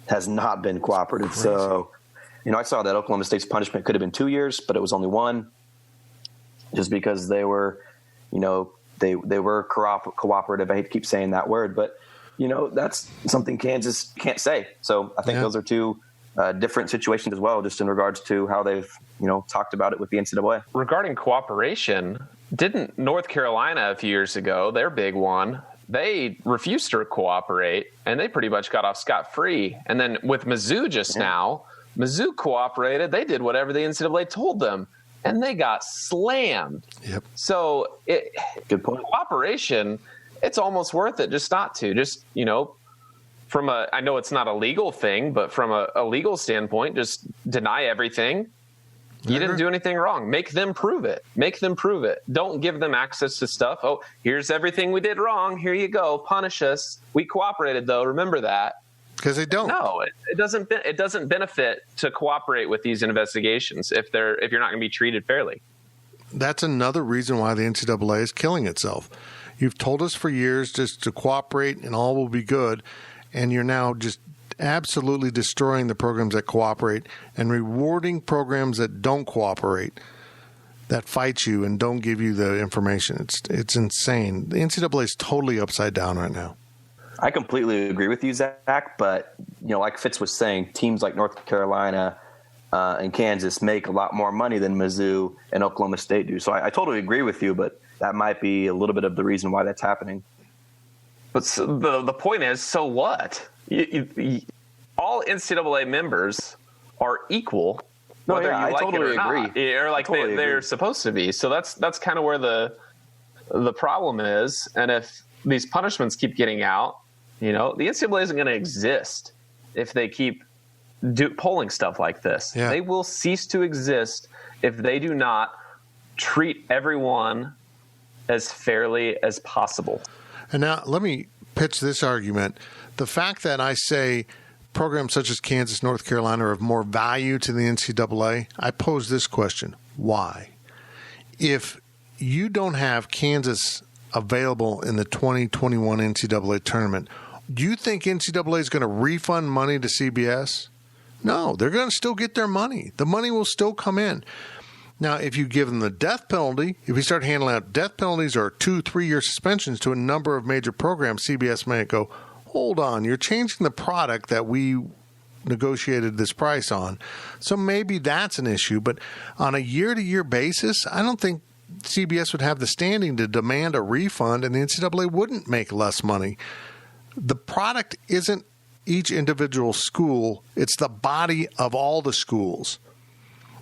has not been cooperative. Crazy. So, I saw that Oklahoma State's punishment could have been 2 years, but it was only 1, just because they were, they were cooperative. I hate to keep saying that word, but, that's something Kansas can't say. So I think those are two different situations as well, just in regards to how they've, talked about it with the NCAA. Regarding cooperation, didn't North Carolina a few years ago, their big one, they refused to cooperate, and they pretty much got off scot-free. And then with Mizzou now, Mizzou cooperated. They did whatever the NCAA told them, and they got slammed. Yep. So good point. Cooperation, it's almost worth it just not to. Just, I know it's not a legal thing, but from a legal standpoint, just deny everything. You didn't do anything wrong. Make them prove it. Don't give them access to stuff. Oh, here's everything we did wrong. Here you go. Punish us. We cooperated, though. Remember that. Because they don't. No, it doesn't. It doesn't benefit to cooperate with these investigations if you're not going to be treated fairly. That's another reason why the NCAA is killing itself. You've told us for years just to cooperate and all will be good, and you're now just absolutely destroying the programs that cooperate and rewarding programs that don't cooperate, that fight you and don't give you the information. It's insane. The NCAA is totally upside down right now. I completely agree with you, Zach, but, like Fitz was saying, teams like North Carolina and Kansas make a lot more money than Mizzou and Oklahoma State do. So I totally agree with you, but that might be a little bit of the reason why that's happening. But the point is, so what? All NCAA members are equal, whether you like totally it or agree. not, or like they're supposed to be. So that's kind of where the problem is. And if these punishments keep getting out, the NCAA isn't going to exist if they keep polling stuff like this. Yeah. They will cease to exist if they do not treat everyone as fairly as possible. And now let me pitch this argument. The fact that I say programs such as Kansas, North Carolina are of more value to the NCAA, I pose this question. Why? If you don't have Kansas available in the 2021 NCAA tournament, do you think NCAA is going to refund money to CBS? No, they're going to still get their money. The money will still come in. Now, if you give them the death penalty, if you start handing out death penalties or 2-3 year suspensions to a number of major programs, CBS may go, hold on, you're changing the product that we negotiated this price on. So maybe that's an issue. But on a year-to-year basis, I don't think CBS would have the standing to demand a refund, and the NCAA wouldn't make less money. The product isn't each individual school. It's the body of all the schools.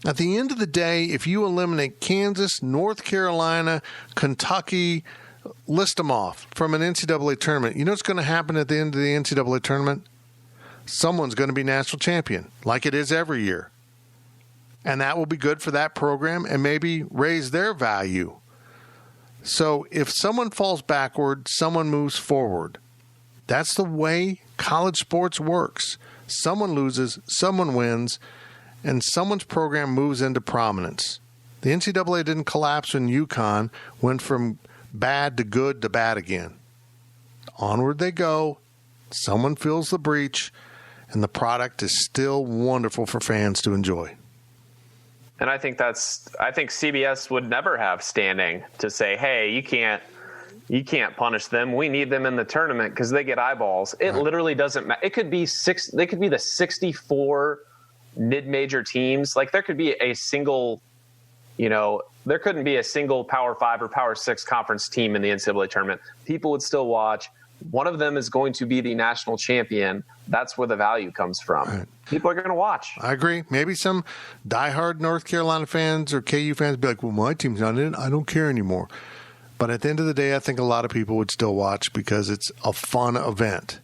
At the end of the day, if you eliminate Kansas, North Carolina, Kentucky, list them off from an NCAA tournament, you know what's going to happen at the end of the NCAA tournament? Someone's going to be national champion, like it is every year. And that will be good for that program and maybe raise their value. So if someone falls backward, someone moves forward. That's the way college sports works. Someone loses, someone wins, and someone's program moves into prominence. The NCAA didn't collapse when UConn went from bad to good to bad again. Onward they go. Someone fills the breach, and the product is still wonderful for fans to enjoy. And I think CBS would never have standing to say, hey, you can't You can't punish them. We need them in the tournament because they get eyeballs. It literally doesn't matter. It could be they could be the 64 mid-major teams. Like there could be a single, there couldn't be a single Power 5 or Power 6 conference team in the NCAA tournament. People would still watch. One of them is going to be the national champion. That's where the value comes from. Right. People are going to watch. I agree. Maybe some diehard North Carolina fans or KU fans be like, well, my team's not in it. I don't care anymore. But at the end of the day, I think a lot of people would still watch because it's a fun event.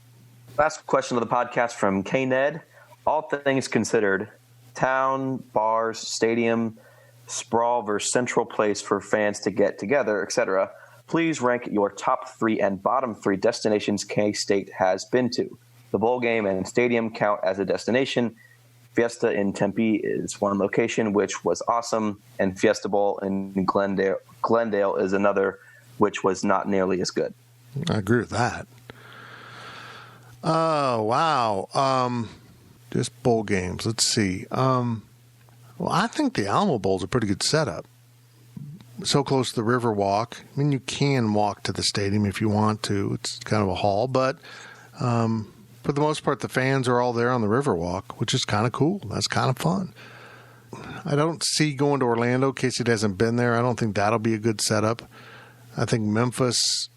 Last question of the podcast from K-Ned. All things considered, town, bars, stadium, sprawl versus central place for fans to get together, etc., please rank your top 3 and bottom 3 destinations K-State has been to. The bowl game and stadium count as a destination. Fiesta in Tempe is one location, which was awesome, and Fiesta Bowl in Glendale is another, which was not nearly as good. I agree with that. Oh, wow. Just bowl games. Let's see. Well, I think the Alamo Bowl is a pretty good setup. So close to the Riverwalk. I mean, you can walk to the stadium if you want to. It's kind of a haul, but for the most part, the fans are all there on the Riverwalk, which is kind of cool. That's kind of fun. I don't see going to Orlando in case it hasn't been there. I don't think that'll be a good setup. I think Memphis,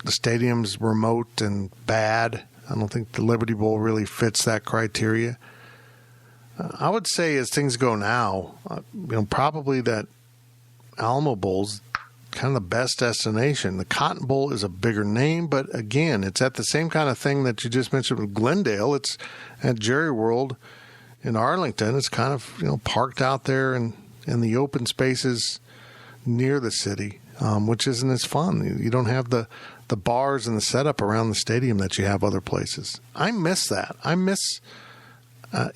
the stadium's remote and bad. I don't think the Liberty Bowl really fits that criteria. I would say as things go now, probably that Alamo Bowl's kind of the best destination. The Cotton Bowl is a bigger name, but again, it's at the same kind of thing that you just mentioned with Glendale. It's at Jerry World in Arlington. It's kind of parked out there in the open spaces near the city, which isn't as fun. You don't have the bars and the setup around the stadium that you have other places. I miss that. I miss,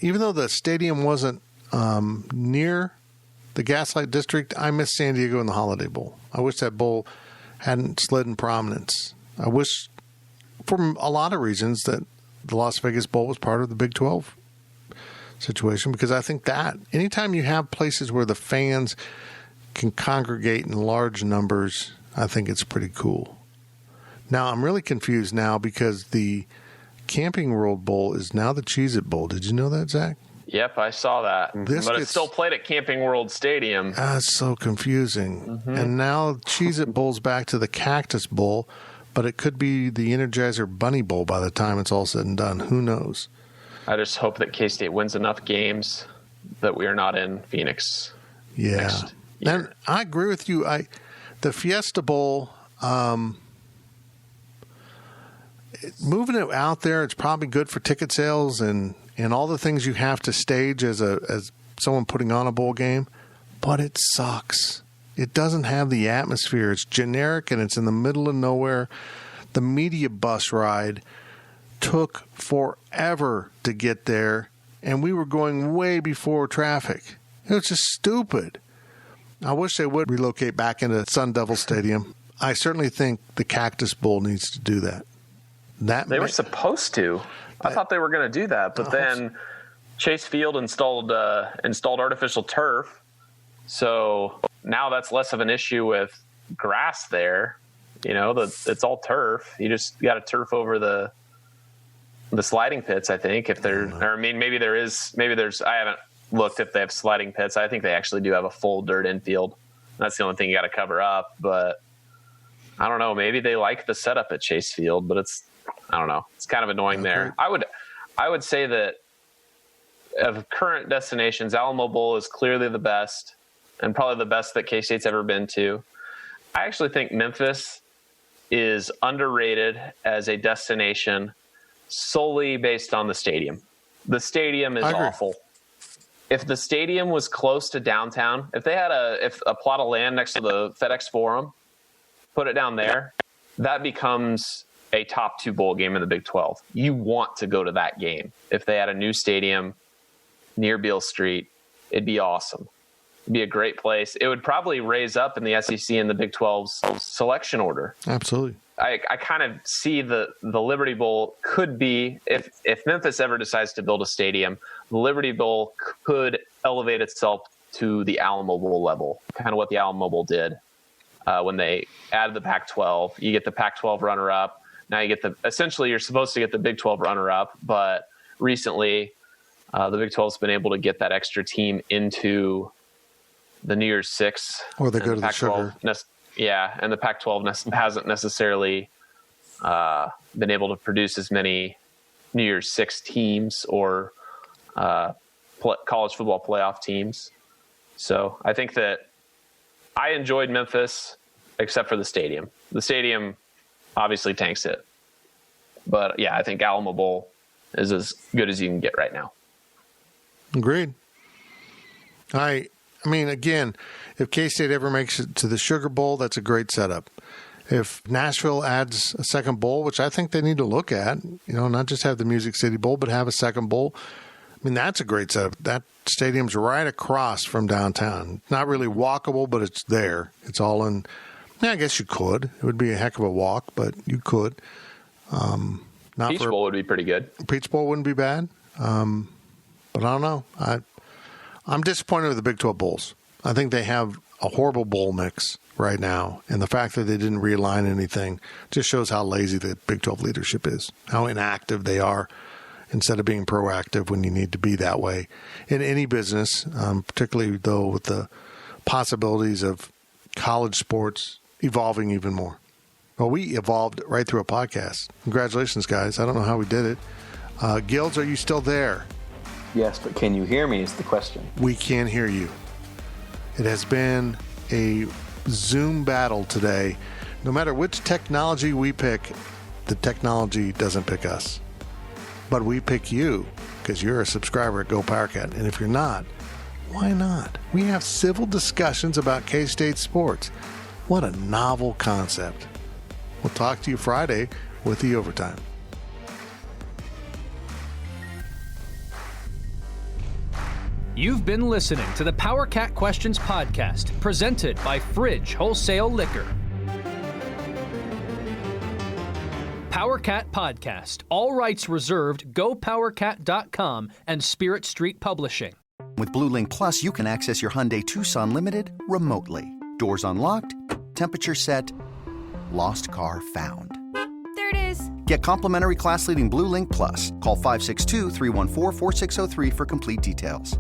even though the stadium wasn't near the Gaslight District, I miss San Diego and the Holiday Bowl. I wish that bowl hadn't slid in prominence. I wish, for a lot of reasons, that the Las Vegas Bowl was part of the Big 12 situation, because I think that anytime you have places where the fans can congregate in large numbers, I think it's pretty cool. Now, I'm really confused now because the Camping World Bowl is now the Cheez-It Bowl. Did you know that, Zach? Yep, I saw that. It's still played at Camping World Stadium. That's so confusing. Mm-hmm. And now Cheez-It Bowl's back to the Cactus Bowl, but it could be the Energizer Bunny Bowl by the time it's all said and done. Who knows? I just hope that K-State wins enough games that we are not in Phoenix. Yeah. And I agree with you. The Fiesta Bowl, moving it out there, it's probably good for ticket sales and all the things you have to stage as someone putting on a bowl game, but it sucks. It doesn't have the atmosphere. It's generic and it's in the middle of nowhere. The media bus ride took forever to get there, and we were going way before traffic. It was just stupid. I wish they would relocate back into Sun Devil Stadium. I certainly think the Cactus Bowl needs to do that. They were supposed to. I thought they were going to do that, but then Chase Field installed artificial turf, so now that's less of an issue with grass there. It's all turf. You just got to turf over the sliding pits. I think maybe there's. I haven't looked if they have sliding pits. I think they actually do have a full dirt infield. That's the only thing you got to cover up. But I don't know. Maybe they like the setup at Chase Field, but I don't know. It's kind of annoying there. I would say that of current destinations, Alamo Bowl is clearly the best and probably the best that K-State's ever been to. I actually think Memphis is underrated as a destination solely based on the stadium. The stadium is awful. If the stadium was close to downtown, if they had a plot of land next to the FedEx Forum, put it down there, that becomes a top 2 bowl game in the Big 12. You want to go to that game. If they had a new stadium near Beale Street, it'd be awesome. It'd be a great place. It would probably raise up in the SEC and the Big 12's selection order. Absolutely. I kind of see the Liberty Bowl could be, if Memphis ever decides to build a stadium, the Liberty Bowl could elevate itself to the Alamo Bowl level, kind of what the Alamo Bowl did. when they added the Pac-12. You get the Pac-12 runner-up. Now you get essentially you're supposed to get the Big 12 runner-up, but recently the Big 12's been able to get that extra team into the New Year's Six. Or they go to the sugar. And the Pac-12 hasn't necessarily been able to produce as many New Year's Six teams or college football playoff teams. So I think that I enjoyed Memphis, except for the stadium. The stadium obviously tanks it. But, yeah, I think Alamo Bowl is as good as you can get right now. Agreed. I mean, again, if K-State ever makes it to the Sugar Bowl, that's a great setup. If Nashville adds a second bowl, which I think they need to look at, not just have the Music City Bowl, but have a second bowl, I mean, that's a great setup. That stadium's right across from downtown. Not really walkable, but it's there. It's all in. Yeah, I guess you could. It would be a heck of a walk, but you could. Peach Bowl would be pretty good. Peach Bowl wouldn't be bad. But I don't know. I'm disappointed with the Big 12 bowls. I think they have a horrible bowl mix right now, and the fact that they didn't realign anything just shows how lazy the Big 12 leadership is, how inactive they are instead of being proactive when you need to be that way in any business, particularly, though, with the possibilities of college sports evolving even more. Well, we evolved right through a podcast. Congratulations, guys. I don't know how we did it. Gills, are you still there? Yes, but can you hear me is the question. We can hear you. It has been a Zoom battle today. No matter which technology we pick, the technology doesn't pick us. But we pick you because you're a subscriber at Go PowerCat. And if you're not, why not? We have civil discussions about K-State sports. What a novel concept. We'll talk to you Friday with the overtime. You've been listening to the PowerCat Questions podcast, presented by Fridge Wholesale Liquor. PowerCat Podcast. All rights reserved. GoPowerCat.com and Spirit Street Publishing. With Blue Link Plus, you can access your Hyundai Tucson Limited remotely. Doors unlocked, temperature set, lost car found. There it is. Get complimentary class-leading Blue Link Plus. Call 562-314-4603 for complete details.